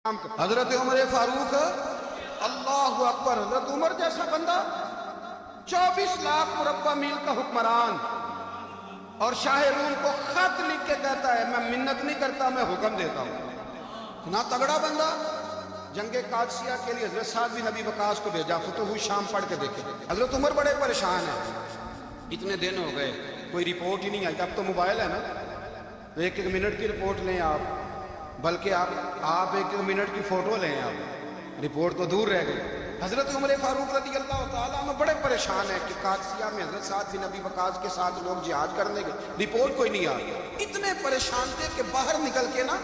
حضرت عمر فاروق اللہ اکبر، حضرت عمر جیسا بندہ 24 لاکھ مربع میل کا حکمران، اور شاہ روم کو خط لکھ کے کہتا ہے میں منت نہیں کرتا، میں حکم دیتا ہوں۔ اتنا تگڑا بندہ جنگ قادسیہ کے لیے حضرت سعد بن ابی وقاص کو بھیجا، فتوح شام پڑھ کے دیکھے۔ حضرت عمر بڑے پریشان ہیں، اتنے دن ہو گئے کوئی رپورٹ ہی نہیں آئی۔ اب تو موبائل ہے نا، ایک ایک منٹ کی رپورٹ لیں آپ، بلکہ آپ ایک منٹ کی فوٹو لیں، آپ رپورٹ تو دور رہ گئی۔ حضرت عمر فاروق رضی اللہ تعالیٰ عنہ بڑے پریشان ہیں کہ قادسیہ میں حضرت سعد بن ابی وقاص کے ساتھ لوگ جہاد کرنے گئے، رپورٹ کوئی نہیں آئی۔ اتنے پریشان تھے کہ باہر نکل کے نا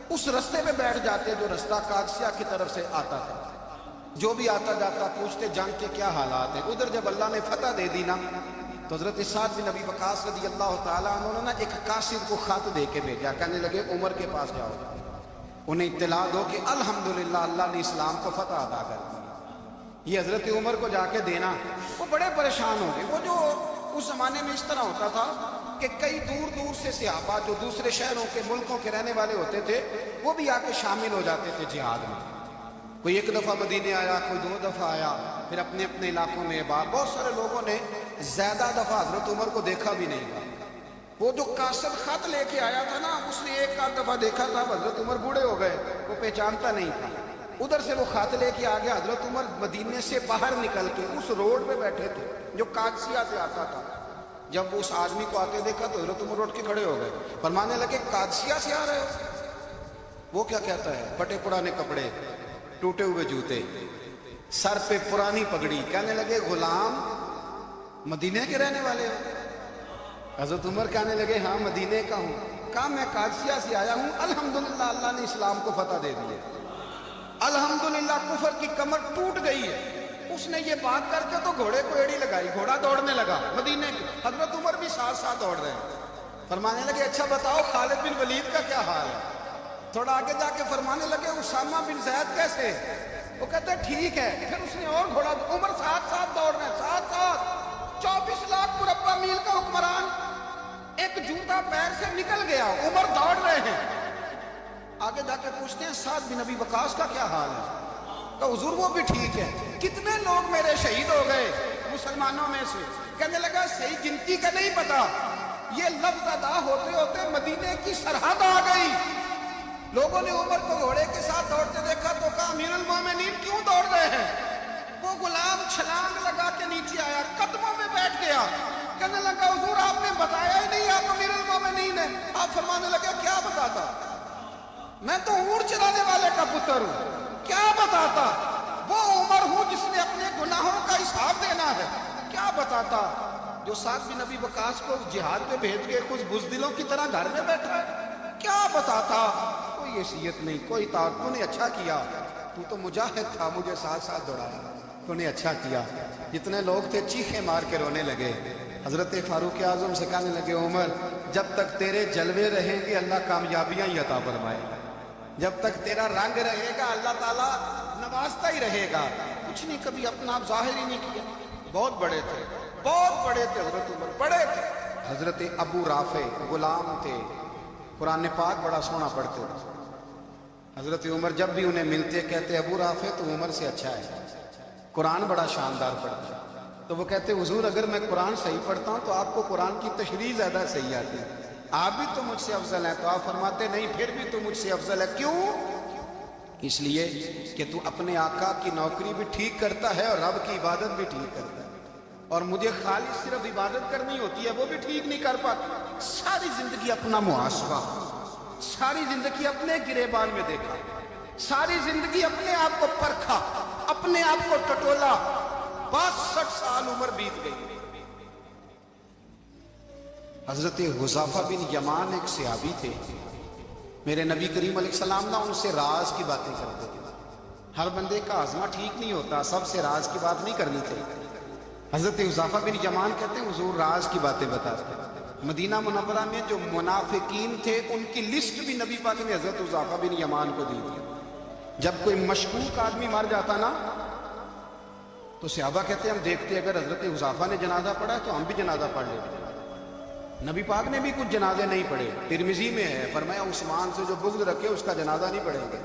اس رستے پہ بیٹھ جاتے جو رستہ قادسیہ کی طرف سے آتا تھا۔ جو بھی آتا جاتا پوچھتے جنگ کے کیا حالات ہیں۔ ادھر جب اللہ نے فتح دے دی نا تو حضرت سعد بن ابی وقاص رضی اللہ تعالیٰ عنہ نے ایک قاصد کو خط دے کے بھیجا، کہنے لگے عمر کے پاس جاؤ، انہیں اطلاع دو کہ الحمدللہ اللہ نے اسلام کو فتح عطا کر دی۔ یہ حضرت عمر کو جا کے دینا، وہ بڑے پریشان ہو گئے۔ وہ جو اس زمانے میں اس طرح ہوتا تھا کہ کئی دور دور سے صحابہ جو دوسرے شہروں کے ملکوں کے رہنے والے ہوتے تھے وہ بھی آ کے شامل ہو جاتے تھے جہاد میں۔ کوئی ایک دفعہ مدینے آیا، کوئی 2 دفعہ آیا، پھر اپنے اپنے علاقوں میں بہت سارے لوگوں نے زیادہ دفعہ حضرت عمر کو دیکھا بھی نہیں تھا۔ وہ جو قاصد خط لے کے آیا تھا نا، اس نے ایک آدھ دفعہ دیکھا تھا، حضرت عمر بوڑھے ہو گئے، وہ پہچانتا نہیں تھا۔ ادھر سے وہ خط لے کے آ گیا، حضرت عمر مدینے سے باہر نکل کے اس روڈ پہ بیٹھے تھے جو قادسیہ سے آتا تھا۔ جب اس آدمی کو آتے دیکھا تو حضرت عمر اٹھ کے کھڑے ہو گئے، فرمانے لگے قادسیہ سے آ رہے ہو؟ وہ کیا کہتا ہے؟ پھٹے پرانے کپڑے، ٹوٹے ہوئے جوتے، سر پہ پرانی پگڑی، کہنے لگے غلام مدینے کے رہنے والے ہو؟ حضرت عمر کہنے لگے ہاں مدینے کا ہوں۔ کہا میں قادسیہ سے آیا ہوں، الحمدللہ اللہ نے اسلام کو فتح دے دی ہے، الحمدللہ کفر کی کمر ٹوٹ گئی ہے۔ اس نے یہ بات کر کے تو گھوڑے کو ایڑی لگائی، گھوڑا دوڑنے لگا مدینے کی، حضرت عمر بھی ساتھ ساتھ دوڑ رہے ہیں۔ فرمانے لگے اچھا بتاؤ خالد بن ولید کا کیا حال ہے؟ تھوڑا آگے جا کے فرمانے لگے اسامہ بن زید کیسے؟ وہ کہتے ہیں ٹھیک ہے۔ پھر اس نے اور گھوڑا، عمر ساتھ ساتھ دوڑ رہے ہیں، ساتھ ساتھ 24 لاکھ مربع میل کا حکمران، ایک جوتا پیر سے نکل گیا، عمر دوڑ رہے ہیں۔ آگے جا کے پوچھتے ہیں سعد بن ابی وقاص کا کیا حال ہے؟ کہ حضور وہ بھی ٹھیک ہے۔ کتنے لوگ میرے شہید ہو گئے مسلمانوں میں سے؟ کہنے لگا صحیح گنتی کا نہیں پتا، یہ لفظ ادا ہوتے ہوتے مدینے کی سرحد آ گئی۔ لوگوں نے عمر کو گھوڑے کے ساتھ دوڑتے دیکھا تو کہا امیر المومنین کیوں دوڑ رہے ہیں؟ وہ غلام چھلانگ لگا کے نیچے آیا، قدموں میں بیٹھ گیا، کہنے لگا حضور آپ نے بتایا ہی نہیں آپ امیر المومنین ہیں۔ آپ فرمانے لگے کیا بتاتا؟ میں تو اونٹ چلانے والے کا پتر ہوں، کیا بتاتا؟ وہ عمر ہوں جس نے اپنے گناہوں کا حساب دینا ہے، کیا بتاتا؟ جو سعد بن ابی وقاص کو جہاد پہ بھیج کے کچھ بزدلوں کی طرح گھر میں بیٹھا ہے، کیا بتاتا؟ کوئی حیثیت نہیں، کوئی طاقت۔ تو نے اچھا کیا، تو تو مجاہد تھا، مجھے ساتھ ساتھ دوڑایا، تو نے اچھا کیا۔ جتنے لوگ تھے چیخیں مار کے رونے لگے۔ حضرت فاروق اعظم سے کہنے لگے عمر جب تک تیرے جلوے رہیں گے اللہ کامیابیاں ہی عطا فرمائے گا، جب تک تیرا رنگ رہے گا اللہ تعالیٰ نوازتا ہی رہے گا۔ کچھ نہیں کبھی اپنا آپ ظاہر ہی نہیں کیا۔ بہت بڑے تھے، بہت بڑے تھے حضرت عمر، بڑے تھے۔ حضرت ابو رافع غلام تھے، قرآن پاک بڑا سونا پڑھتے تھے۔ حضرت عمر جب بھی انہیں ملتے کہتے ابو رافع تو عمر سے اچھا ہے، قرآن بڑا شاندار پڑھتا ہے۔ تو وہ کہتے حضور اگر میں قرآن صحیح پڑھتا ہوں تو آپ کو قرآن کی تشریح زیادہ صحیح آتی ہے، آپ بھی تو مجھ سے افضل ہیں۔ تو آپ فرماتے نہیں پھر بھی تو مجھ سے افضل ہے۔ کیوں؟ اس لیے کہ تو اپنے آقا کی نوکری بھی ٹھیک کرتا ہے اور رب کی عبادت بھی ٹھیک کرتا ہے، اور مجھے خالص صرف عبادت کرنی ہوتی ہے، وہ بھی ٹھیک نہیں کر پاتا۔ ساری زندگی اپنا محاسبہ، ساری زندگی اپنے گریبان میں دیکھا، ساری زندگی اپنے آپ کو پرکھا، اپنے آپ کو ٹٹولا۔ 62 سال عمر بیت گئی۔ حضرت حذیفہ بن یمان ایک صحابی تھے، میرے نبی کریم علیہ السلام نا ان سے راز کی باتیں کرتے تھے۔ ہر بندے کا ہاضمہ ٹھیک نہیں ہوتا، سب سے راز کی بات نہیں کرنی چاہیے۔ حضرت حذیفہ بن یمان کہتے ہیں حضور راز کی باتیں بتاتے ہیں۔ مدینہ منورہ میں جو منافقین تھے ان کی لسٹ بھی نبی پاک نے حضرت حذیفہ بن یمان کو دی تھی۔ جب کوئی مشکوک آدمی مر جاتا نا تو صحابہ کہتے ہیں ہم دیکھتے اگر حضرت حذیفہ نے جنازہ پڑھا ہے تو ہم بھی جنازہ پڑھ لیتے۔ نبی پاک نے بھی کچھ جنازے نہیں پڑھے، ترمذی میں ہے، فرمایا عثمان سے جو بغض رکھے اس کا جنازہ نہیں پڑھیں گے۔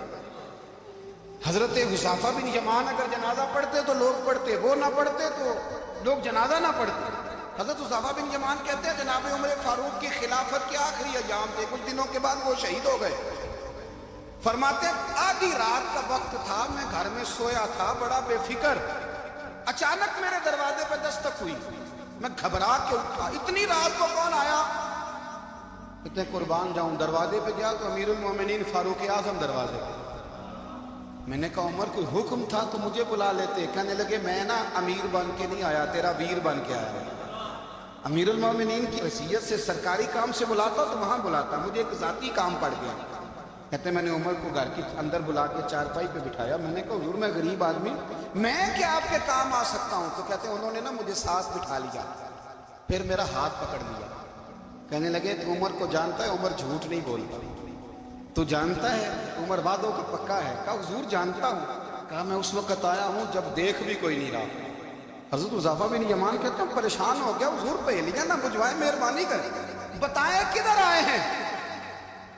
حضرت حذیفہ بن یمان اگر جنازہ پڑھتے تو لوگ پڑھتے، وہ نہ پڑھتے تو لوگ جنازہ نہ پڑھتے۔ حضرت حذیفہ بن یمان کہتے ہیں جناب عمر فاروق کی خلافت کے آخری ایام تھے، کچھ دنوں کے بعد وہ شہید ہو گئے۔ فرماتے ہیں آدھی رات کا وقت تھا، میں گھر میں سویا تھا بڑا بے فکر، اچانک میرے دروازے پہ دستک ہوئی، میں گھبرا کے اٹھا، اتنی رات کو کون آیا؟ اتنے قربان جاؤں، دروازے پہ گیا تو امیر المومنین فاروق اعظم دروازے پہ۔ میں نے کہا عمر کوئی حکم تھا تو مجھے بلا لیتے۔ کہنے لگے میں نا امیر بن کے نہیں آیا، تیرا ویر بن کے آیا۔ امیر المومنین کی حیثیت سے سرکاری کام سے بلاتا تو وہاں بلاتا، مجھے ایک ذاتی کام پڑ گیا۔ کہتے میں نے عمر کو گھر کے اندر بلا کے چارپائی پہ بٹھایا، میں نے کہا حضور میں غریب آدمی، میں کیا آپ کے کام آ سکتا ہوں؟ تو کہتے ہیں انہوں نے نا مجھے ساتھ بٹھا لیا، پھر میرا ہاتھ پکڑ لیا، کہنے لگے تو عمر کو جانتا ہے؟ عمر جھوٹ نہیں بولتا۔ تو جانتا ہے؟ عمر وعدوں کا پکا ہے۔ کہا حضور جانتا ہوں۔ کہا میں اس وقت آیا ہوں جب دیکھ بھی کوئی نہیں رہا۔ حضرت حذیفہ بن یمان کہتے ہیں پریشان ہو گیا، حضور پہلیاں نہ بجھوائے، مہربانی کریں بتائیں کدھر آئے ہیں؟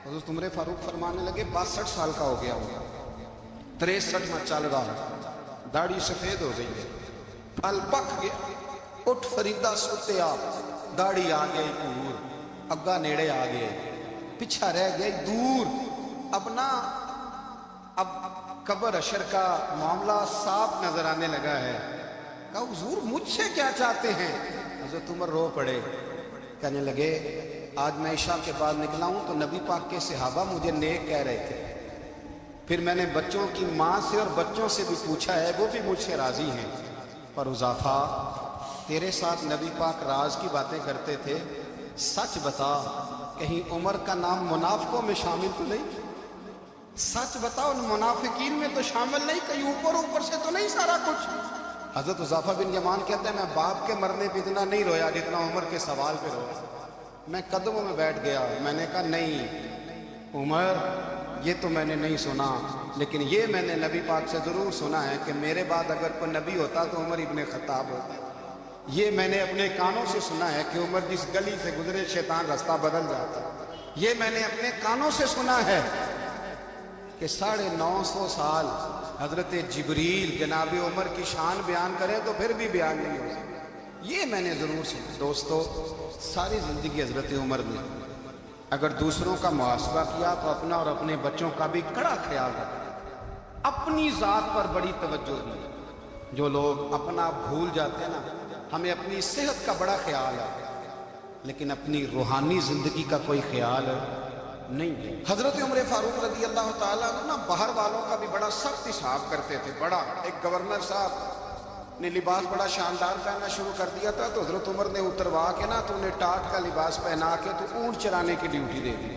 حضرت عمر فاروق فرمانے لگے 62 سال کا ہو گیا ہوں، 63 میں چل رہا ہوں، داڑھی سفید ہو گئی ہے، پھل پک گیا، اٹھ فریدہ سوتے آپ، داڑھی آ گئی دور، اگا نیڑے آ گئے، پیچھا رہ گئی دور، اب نا اب قبر اشر کا معاملہ صاف نظر آنے لگا ہے۔ کہا حضور مجھ سے کیا چاہتے ہیں؟ حضرت عمر رو پڑے، کہنے لگے آج میں عشاء کے بعد نکلا ہوں تو نبی پاک کے صحابہ مجھے نیک کہہ رہے تھے، پھر میں نے بچوں کی ماں سے اور بچوں سے بھی پوچھا ہے، وہ بھی مجھ سے راضی ہیں، پر حذیفہ تیرے ساتھ نبی پاک راز کی باتیں کرتے تھے، سچ بتا کہیں عمر کا نام منافقوں میں شامل تو نہیں؟ سچ بتا ان منافقین میں تو شامل نہیں، کہیں اوپر سے تو نہیں سارا کچھ؟ حضرت حذیفہ بن یمان کہتے ہیں میں باپ کے مرنے پہ اتنا نہیں رویا جتنا عمر کے سوال پہ رویا۔ میں قدموں میں بیٹھ گیا، میں نے کہا نہیں عمر یہ تو میں نے نہیں سنا، لیکن یہ میں نے نبی پاک سے ضرور سنا ہے کہ میرے بعد اگر کوئی نبی ہوتا تو عمر ابن خطاب ہوتا۔ یہ میں نے اپنے کانوں سے سنا ہے کہ عمر جس گلی سے گزرے شیطان رستہ بدل جاتا۔ یہ میں نے اپنے کانوں سے سنا ہے کہ 950 سال حضرت جبریل جناب عمر کی شان بیان کرے تو پھر بھی بیان نہیں ہو سکتا۔ یہ میں نے ضرور سنا۔ دوستو ساری زندگی حضرت عمر نے اگر دوسروں کا محاسبہ کیا تو اپنا اور اپنے بچوں کا بھی کڑا خیال رکھا، اپنی ذات پر بڑی توجہ دی۔ جو لوگ اپنا بھول جاتے ہیں نا، ہمیں اپنی صحت کا بڑا خیال ہے لیکن اپنی روحانی زندگی کا کوئی خیال نہیں ہے۔ حضرت عمر فاروق رضی اللہ تعالیٰ عنہ باہر والوں کا بھی بڑا سخت حساب کرتے تھے۔ بڑا ایک گورنر صاحب نے لباس بڑا شاندار پہننا شروع کر دیا تھا تو حضرت عمر نے اتروا کے نا تو انہیں ٹاٹ کا لباس پہنا کے تو اونٹ چرانے کی ڈیوٹی دے دی۔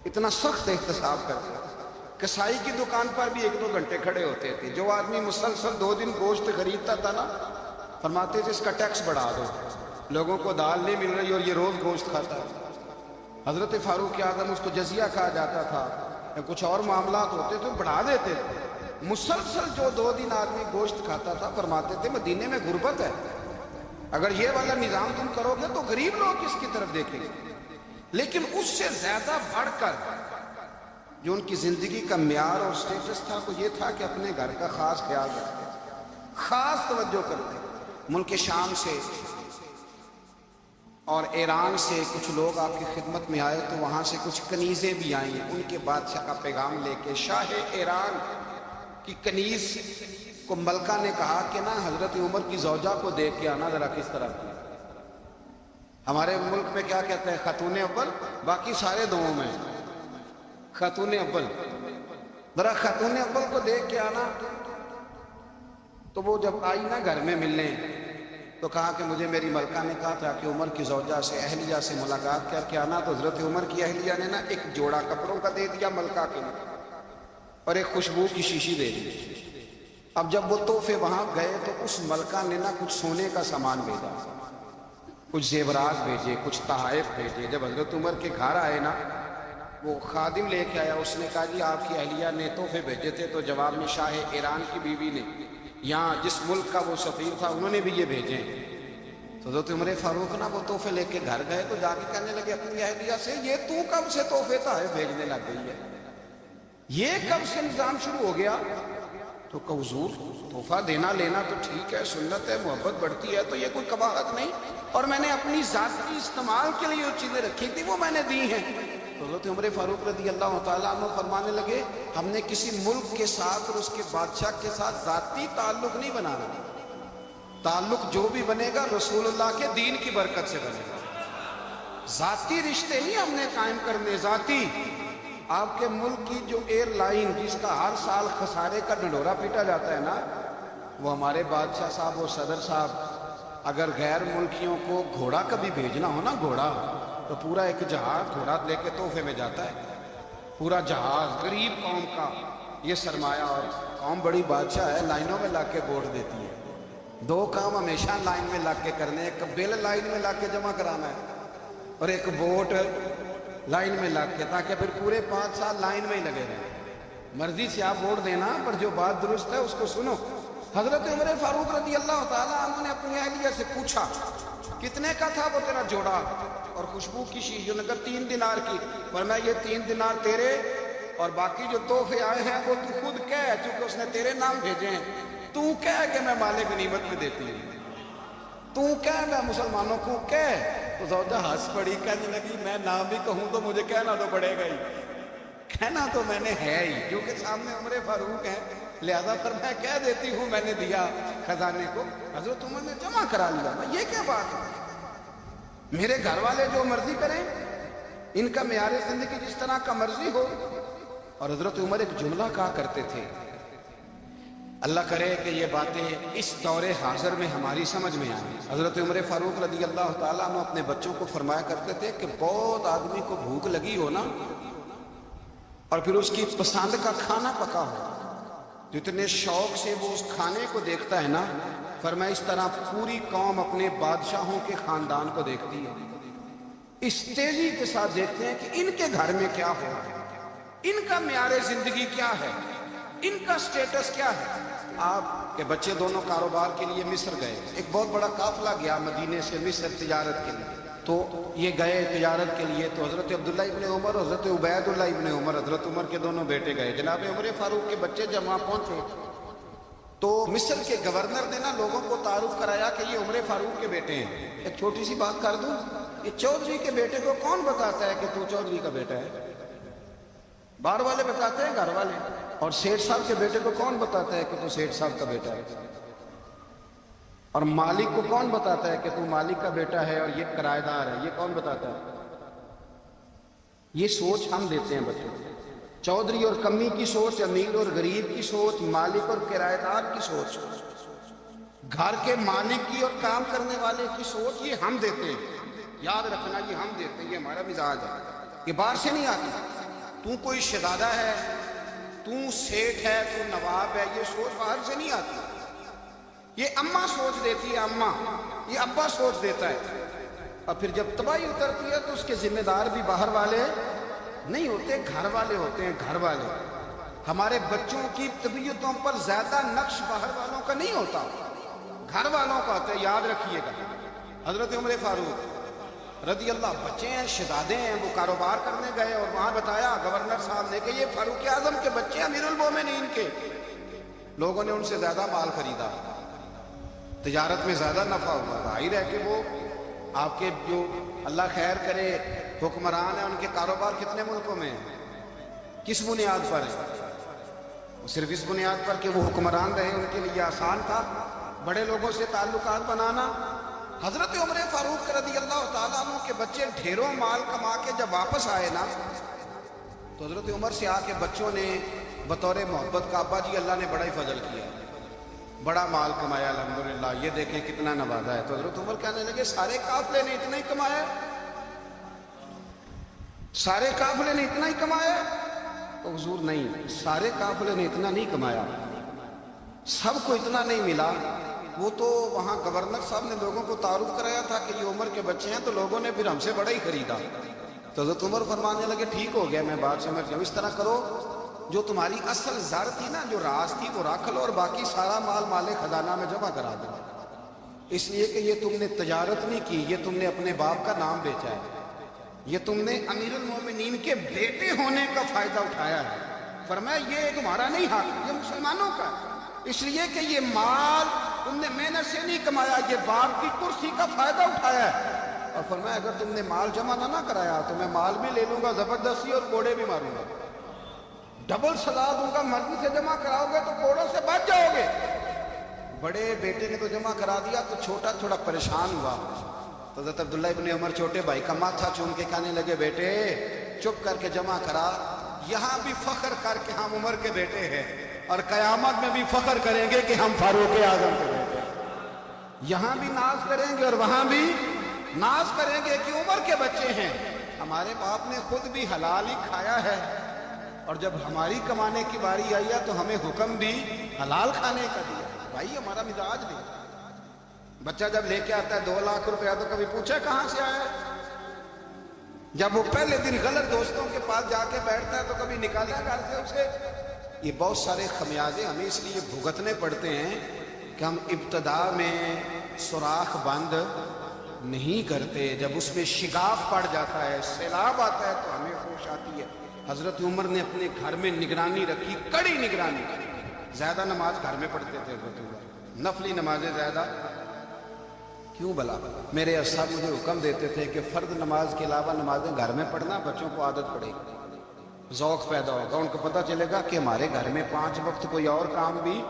اتنا سخت احتساب کرتے تھے۔ کسائی کی دکان پر بھی 1-2 گھنٹے کھڑے ہوتے تھے۔ جو آدمی مسلسل 2 دن گوشت خریدتا تھا نا، فرماتے تھے اس کا ٹیکس بڑھا دو، لوگوں کو دال نہیں مل رہی اور یہ روز گوشت کھاتا ہے۔ حضرت فاروق اعظم اس کو جزیہ کہا جاتا تھا، یا کچھ اور معاملات ہوتے تو بڑھا دیتے تھے۔ مسلسل جو 2 دن آدمی گوشت کھاتا تھا، فرماتے تھے مدینے میں غربت ہے، اگر یہ والا نظام تم کرو گے تو غریب لوگ اس کی طرف دیکھیں گے۔ لیکن اس سے زیادہ بڑھ کر جو ان کی زندگی کا معیار اور سٹیٹس تھا وہ یہ تھا کہ اپنے گھر کا خاص خیال رکھتے، خاص توجہ کرتے۔ ملک شام سے اور ایران سے کچھ لوگ آپ کی خدمت میں آئے تو وہاں سے کچھ کنیزیں بھی آئیں، ان کے بادشاہ کا پیغام لے کے۔ شاہ ایران کی کنیز کو ملکہ نے کہا کہ نا حضرت عمر کی زوجہ کو دیکھ کے آنا ذرا کس طرح کی۔ ہمارے ملک میں کیا کہتے ہیں؟ خاتون اول، باقی سارے دوؤں میں خاتون اول، ذرا خاتون اول کو دیکھ کے آنا۔ تو وہ جب آئی نا گھر میں ملنے تو کہا کہ مجھے میری ملکہ نے کہا تھا کہ عمر کی زوجہ سے اہلیہ سے ملاقات کر کے آنا۔ تو حضرت عمر کی اہلیہ نے نا ایک جوڑا کپڑوں کا دے دیا ملکہ کے لیے اور ایک خوشبو کی شیشی دے دی۔ اب جب وہ تحفے وہاں گئے تو اس ملکہ نے نا کچھ سونے کا سامان بھیجا، کچھ زیورات بھیجے، کچھ تحائف بھیجے۔ جب حضرت عمر کے گھر آئے نا، وہ خادم لے کے آیا، اس نے کہا جی آپ کی اہلیہ نے تحفے بھیجے تھے، تو جواب میں شاہ ایران کی بیوی نے، یہاں جس ملک کا وہ سفیر تھا، انہوں نے بھی یہ بھیجے۔ تو حضرت عمر فاروق نا وہ تحفے لے کے گھر گئے تو جا کے کہنے لگے اپنی اہلیہ سے، یہ تو کب سے تحفے تحائف بھیجنے لگ گئی ہے؟ یہ کب سے نظام شروع ہو گیا؟ تو کہ حضور تحفہ دینا لینا تو ٹھیک ہے، سنت ہے، محبت بڑھتی ہے، تو یہ کوئی قباحت نہیں، اور میں نے اپنی ذاتی استعمال کے لیے جو چیزیں رکھی تھی وہ میں نے دی ہیں۔ تو حضرت عمر فاروق رضی اللہ تعالیٰ عنہ فرمانے لگے ہم نے کسی ملک کے ساتھ اور اس کے بادشاہ کے ساتھ ذاتی تعلق نہیں بنانا، تعلق جو بھی بنے گا رسول اللہ کے دین کی برکت سے بنے گا، ذاتی رشتے نہیں ہم نے قائم کرنے۔ ذاتی آپ کے ملک کی جو ایئر لائن جس کا ہر سال خسارے کا ڈنڈورا پیٹا جاتا ہے نا، وہ ہمارے بادشاہ صاحب اور صدر صاحب اگر غیر ملکیوں کو گھوڑا کبھی بھیجنا ہو نا، گھوڑا، تو پورا ایک جہاز گھوڑا لے کے تحفے میں جاتا ہے، پورا جہاز غریب قوم کا یہ سرمایہ، اور قوم بڑی بادشاہ ہے، لائنوں میں لا کے ووٹ دیتی ہے۔ دو کام ہمیشہ لائن میں لا کے کرنے، ایک بل لائن میں لا کے جمع کرانا ہے اور ایک ووٹ لائن میں لا کے، تاکہ پھر پورے 5 سال لائن میں ہی لگے رہیں۔ مرضی سے آپ ووٹ دینا، پر جو بات درست ہے اس کو سنو۔ حضرت عمر فاروق رضی اللہ تعالیٰ عنہ نے اپنی اہلیہ سے پوچھا کتنے کا تھا وہ تیرا جوڑا اور خوشبو کی شیشی؟ جو نگر 3 دینار کی۔ فرمایا یہ 3 دینار تیرے، اور باقی جو تحفے آئے ہیں وہ تو خود کہہ، چونکہ اس نے تیرے نام بھیجے ہیں، تو کہہ کہ میں مال غنیمت میں دیتی ہوں، تو کہہ میں مسلمانوں کو کہہ۔ تو زوجہ ہنس پڑی، کہنے لگی میں نام بھی کہوں تو مجھے کہنا تو پڑے گا ہی، کہنا تو میں نے ہے ہی، کیونکہ سامنے عمر فاروق ہے، لہذا پر میں کہہ دیتی ہوں میں نے دیا خزانے کو۔ حضرت عمر نے جمع کرا لیا۔ یہ کیا بات ہے؟ میرے گھر والے جو مرضی کریں، ان کا معیار زندگی جس طرح کا مرضی ہو۔ اور حضرت عمر ایک جملہ کہا کرتے تھے، اللہ کرے کہ یہ باتیں اس دور حاضر میں ہماری سمجھ میں آئیں۔ حضرت عمر فاروق رضی اللہ تعالیٰ عنہ اپنے بچوں کو فرمایا کرتے تھے کہ بہت آدمی کو بھوک لگی ہو نا، اور پھر اس کی پسند کا کھانا پکا ہو، تو اتنے شوق سے وہ اس کھانے کو دیکھتا ہے نا، فرمایا اس طرح پوری قوم اپنے بادشاہوں کے خاندان کو دیکھتی ہے، اس تیزی کے ساتھ دیکھتے ہیں کہ ان کے گھر میں کیا ہو رہا ہے، ان کا معیار زندگی کیا ہے، ان کا سٹیٹس کیا ہے۔ آپ کے بچے دونوں کاروبار کے لیے مصر گئے، ایک بہت بڑا قافلہ گیا مدینے سے مصر تجارت کے لیے، تو یہ گئے تجارت کے لیے، تو حضرت عبداللہ ابن عمر، حضرت عبید اللہ ابن عمر، حضرت عمر کے دونوں بیٹے گئے۔ جناب عمر فاروق کے بچے جب وہاں پہنچے تو مصر کے گورنر نے نا لوگوں کو تعارف کرایا کہ یہ عمر فاروق کے بیٹے ہیں۔ ایک چھوٹی سی بات کر دوں، یہ چودھری کے بیٹے کو کون بتاتا ہے کہ تو چودھری کا بیٹا ہے؟ باہر والے بتاتے ہیں، گھر والے۔ اور سیٹھ صاحب کے بیٹے کو کون بتاتا ہے کہ تو سیٹھ صاحب کا بیٹا ہے؟ اور مالک کو کون بتاتا ہے کہ تو مالک کا بیٹا ہے اور یہ کرایہ دار ہے؟ یہ کون بتاتا ہے؟ یہ سوچ ہم دیتے ہیں بچوں کو، چودھری اور کمی کی سوچ، امیر اور غریب کی سوچ، مالک اور کرایہ دار کی سوچ، گھر کے مالک کی اور کام کرنے والے کی سوچ، یہ ہم دیتے ہیں۔ یاد رکھنا، یہ ہم دیتے ہیں، یہ ہمارا مزاج ہے، یہ باہر سے نہیں آتی۔ تو کوئی شہزادہ ہے، تو سیٹھ ہے، تو نواب ہے، یہ سوچ باہر سے نہیں آتی، یہ اماں سوچ دیتی ہے، اماں، یہ ابا سوچ دیتا ہے۔ اور پھر جب تباہی اترتی ہے تو اس کے ذمہ دار بھی باہر والے نہیں ہوتے، گھر والے ہوتے ہیں، گھر والے۔ ہمارے بچوں کی طبیعتوں پر زیادہ نقش باہر والوں کا نہیں ہوتا، گھر والوں کا ہوتا ہے، یاد رکھیے گا۔ حضرت عمر فاروق رضی اللہ، بچے ہیں، شہزادے ہیں، وہ کاروبار کرنے گئے اور وہاں بتایا گورنر صاحب نے کہ یہ فاروق اعظم کے بچے، امیر المومنین کے۔ لوگوں نے ان سے زیادہ مال خریدا، تجارت میں زیادہ نفع ہوا، ظاہر ہے کہ وہ آپ کے جو اللہ خیر کرے حکمران ہیں، ان کے کاروبار کتنے ملکوں میں ہیں، کس بنیاد پر ہے؟ وہ صرف اس بنیاد پر کہ وہ حکمران رہے، ان کے لیے آسان تھا بڑے لوگوں سے تعلقات بنانا۔ حضرت عمر فاروق رضی اللہ تعالیٰ عنہ کے بچے ڈھیروں مال کما کے جب واپس آئے نا، تو حضرت عمر سے آ کے بچوں نے بطور محبت کا، ابا جی اللہ نے بڑا ہی فضل کیا، بڑا مال کمایا الحمدللہ، یہ دیکھیں کتنا نوازا ہے۔ تو حضرت عمر کہنے لگے سارے قافلے نے اتنا ہی کمایا، سارے قافلے نے اتنا ہی کمایا؟ تو حضور نہیں، سارے قافلے نے اتنا نہیں کمایا، سب کو اتنا نہیں ملا۔ وہ تو وہاں گورنر صاحب نے لوگوں کو تعارف کرایا تھا کہ یہ عمر کے بچے ہیں، تو لوگوں نے پھر ہم سے بڑا ہی خریدا۔ تو حضرت عمر فرمانے لگے ٹھیک ہو گیا، میں بات سمجھ گیا، اس طرح کرو جو تمہاری اصل زر تھی نا، جو راز تھی، وہ رکھ لو اور باقی سارا مال مال خزانہ میں جمع کرا دو، اس لیے کہ یہ تم نے تجارت نہیں کی، یہ تم نے اپنے باپ کا نام بیچا ہے، یہ تم نے امیر المومنین کے بیٹے ہونے کا فائدہ اٹھایا ہے، فرمایا یہ تمہارا نہیں حق، یہ مسلمانوں کا، اس لیے کہ یہ مال تم نے محنت سے نہیں کمایا، یہ باپ کی کرسی کا فائدہ اٹھایا ہے۔ اور فرمایا اگر تم نے مال جمع نہ کرایا تو میں مال بھی لے لوں گا زبردستی اور کوڑے بھی ماروں گا، ڈبل سزا دوں گا، مرضی سے جمع کراؤ گے تو کوڑوں سے بچ جاؤ گے۔ بڑے بیٹے نے تو جمع کرا دیا تو چھوٹا تھوڑا پریشان ہوا، تو حضرت عبداللہ ابن عمر چھوٹے بھائی کا ماتھا چوم کے کہنے لگے بیٹے چپ کر کے جمع کرا، یہاں بھی فخر کر کے ہم عمر کے بیٹے ہیں اور قیامت میں بھی فخر کریں گے کہ ہم فاروق اعظم کے بیٹے ہیں، یہاں بھی ناز کریں گے اور وہاں بھی ناز کریں گے کہ عمر کے بچے ہیں۔ ہمارے باپ نے خود بھی حلال ہی کھایا ہے اور جب ہماری کمانے کی باری آئی ہے تو ہمیں حکم بھی حلال کھانے کا دیا۔ بھائی ہمارا مزاج نہیں، بچہ جب لے کے آتا ہے 2 لاکھ روپیہ تو کبھی پوچھا کہاں سے آیا ہے؟ جب وہ پہلے دن غلط دوستوں کے پاس جا کے بیٹھتا ہے تو کبھی نکالا گھر سے اسے۔ یہ بہت سارے خمیازے ہمیں اس لیے بھگتنے پڑتے ہیں کہ ہم ابتدا میں سوراخ بند نہیں کرتے، جب اس میں شگاف پڑ جاتا ہے، سیلاب آتا ہے تو ہمیں ہوش آتی ہے۔ حضرت عمر نے اپنے گھر میں نگرانی رکھی، کڑی نگرانی، زیادہ نماز گھر میں پڑھتے تھے حضرت عمر، نفلی نمازیں زیادہ کیوں بلا؟ میرے اساتذہ مجھے حکم دیتے تھے کہ فرض نماز کے علاوہ نمازیں گھر میں پڑھنا، بچوں کو عادت پڑے گی، ذوق پیدا ہوگا، ان کو پتہ چلے گا کہ ہمارے گھر میں 5 وقت کوئی اور کام بھی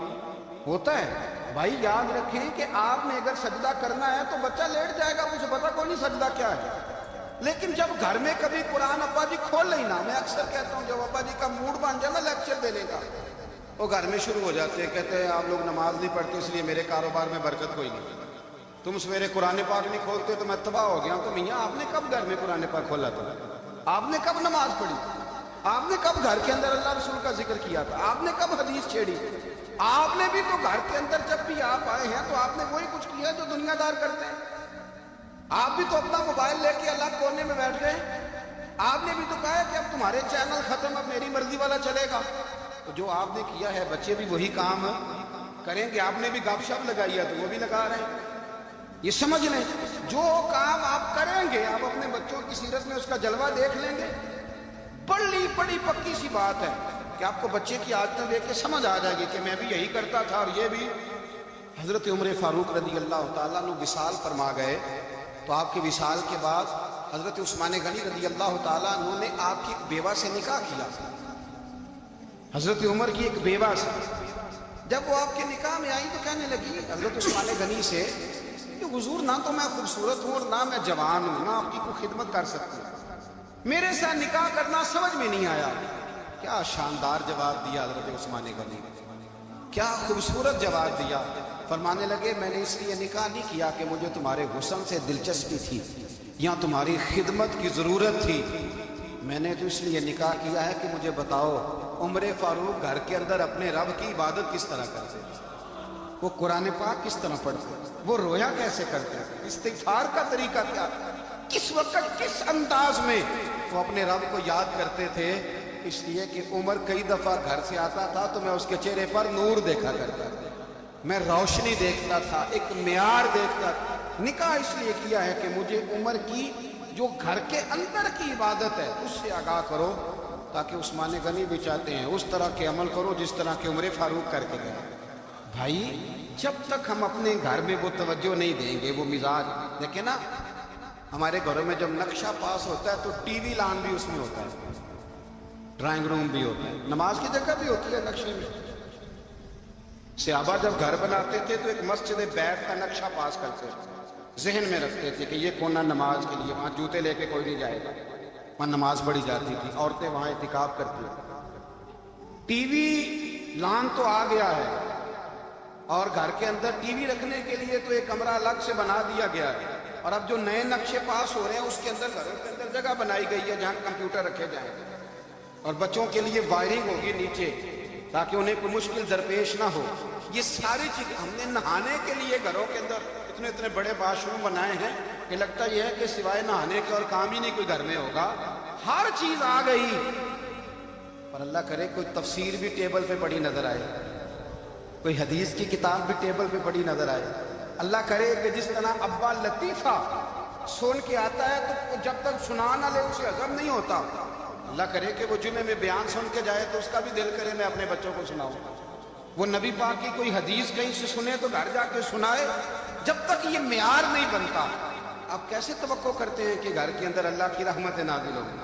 ہوتا ہے۔ بھائی یاد رکھیں کہ آپ نے اگر سجدہ کرنا ہے تو بچہ لیٹ جائے گا، مجھے پتہ کوئی نہیں سجدہ کیا ہے، لیکن جب گھر میں کبھی قرآن ابا جی کھول لینا، میں اکثر کہتا ہوں جب ابا جی کا موڈ بن جائے نا لیکچر دینے کا، وہ گھر میں شروع ہو جاتے ہیں، کہتے ہیں آپ لوگ نماز نہیں پڑھتے اس لیے میرے کاروبار میں برکت کوئی نہیں، تم سویرے قرآن پاک نہیں کھولتے تو میں تباہ ہو گیا ہوں۔ تو میاں آپ نے کب گھر میں قرآن پاک کھولا تھا؟ آپ نے کب نماز پڑھی؟ آپ نے کب گھر کے اندر اللہ رسول کا ذکر کیا تھا؟ آپ نے کب حدیث چھیڑی؟ آپ نے بھی تو گھر کے اندر جب بھی آپ آئے ہیں تو آپ نے وہی کچھ کیا جو دنیا دار کرتے ہیں۔ آپ بھی تو اپنا موبائل لے کے الگ کونے میں بیٹھ گئے، آپ نے بھی تو کہا ہے کہ اب تمہارے چینل ختم، اب میری مرضی والا چلے گا۔ تو جو آپ نے کیا ہے بچے بھی وہی کام کریں گے۔ آپ نے بھی گپ شپ لگائی ہے تو وہ بھی لگا رہے ہیں۔ یہ سمجھ لیں جو کام آپ کریں گے آپ اپنے بچوں کی سیرت میں اس کا جلوہ دیکھ لیں گے۔ بڑی پکی سی بات ہے کہ آپ کو بچے کی عادتیں دیکھ کے سمجھ آ جائے گی کہ میں بھی یہی کرتا تھا اور یہ بھی۔ حضرت عمر فاروق رضی اللہ تعالیٰ عنہ وصال فرما گئے تو آپ کے وصال کے بعد حضرت عثمان غنی رضی اللہ تعالیٰ عنہ نے آپ کی ایک بیوہ سے نکاح کیا، حضرت عمر کی ایک بیوہ سے۔ جب وہ آپ کے نکاح میں آئی تو کہنے لگی حضرت عثمان غنی سے کہ حضور نہ تو میں خوبصورت ہوں اور نہ میں جوان ہوں، نہ آپ کی کوئی خدمت کر سکتی ہوں، میرے ساتھ نکاح کرنا سمجھ میں نہیں آیا۔ کیا شاندار جواب دیا حضرت عثمان غنی نے، کیا خوبصورت جواب دیا۔ فرمانے لگے میں نے اس لیے نکاح نہیں کیا کہ مجھے تمہارے حسن سے دلچسپی تھی یا تمہاری خدمت کی ضرورت تھی، میں نے تو اس لیے نکاح کیا ہے کہ مجھے بتاؤ عمر فاروق گھر کے اندر اپنے رب کی عبادت کس طرح کرتے، وہ قرآن پاک کس طرح پڑھتے، وہ رویا کیسے کرتے، استغفار کا طریقہ کیا، کس وقت کس انداز میں وہ اپنے رب کو یاد کرتے تھے۔ اس لیے کہ عمر کئی دفعہ گھر سے آتا تھا تو میں اس کے چہرے پر نور دیکھا کرتا تھا، میں روشنی دیکھتا تھا، ایک معیار دیکھتا تھا۔ نکاح اس لیے کیا ہے کہ مجھے عمر کی جو گھر کے اندر کی عبادت ہے اس سے آگاہ کرو، تاکہ عثمان غنی بھی چاہتے ہیں اس طرح کے عمل کرو جس طرح کے عمر فاروق کر کے گئے۔ بھائی جب تک ہم اپنے گھر میں وہ توجہ نہیں دیں گے، وہ مزاج دیکھیں نا، ہمارے گھروں میں جب نقشہ پاس ہوتا ہے تو ٹی وی لان بھی اس میں ہوتا ہے، ڈرائنگ روم بھی ہوتا ہے، نماز کی جگہ بھی ہوتی ہے نقشے میں۔ صحابہ جب گھر بناتے تھے تو ایک مسجد بیت کا نقشہ پاس کرتے تھے، ذہن میں رکھتے تھے کہ یہ کونا نماز کے لیے، وہاں جوتے لے کے کوئی نہیں جائے گا، وہاں نماز پڑھی جاتی تھی، عورتیں وہاں اعتکاف کرتی ہیں۔ ٹی وی لان تو آ گیا ہے اور گھر کے اندر ٹی وی رکھنے کے لیے تو ایک کمرہ الگ سے بنا دیا گیا ہے، اور اب جو نئے نقشے پاس ہو رہے ہیں اس کے اندر گھروں کے اندر جگہ بنائی گئی ہے جہاں کمپیوٹر رکھے جائیں، اور بچوں کے لیے وائرنگ ہوگی نیچے تاکہ انہیں کوئی مشکل درپیش نہ ہو۔ یہ ساری چیزیں ہم نے نہانے کے لیے گھروں کے اندر اتنے بڑے واش روم بنائے ہیں کہ لگتا یہ ہے کہ سوائے نہانے کے اور کام ہی نہیں کوئی گھر میں ہوگا، ہر چیز آ گئی۔ اور اللہ کرے کوئی تفسیر بھی ٹیبل پہ پڑی نظر آئے، کوئی حدیث کی کتاب بھی ٹیبل پہ پڑی نظر آئے۔ اللہ کرے کہ جس طرح ابا لطیفہ سن کے آتا ہے تو جب تک سنا نہ لے اسے ہضم نہیں ہوتا، اللہ کرے کہ وہ جمعے میں بیان سن کے جائے تو اس کا بھی دل کرے میں اپنے بچوں کو سناؤں. وہ نبی پاک کی کوئی حدیث کہیں سے سنے تو گھر جا کے سنائے. جب تک یہ معیار نہیں بنتا آپ کیسے توقع کرتے ہیں کہ گھر کے اندر اللہ کی رحمت نازل ہوگی؟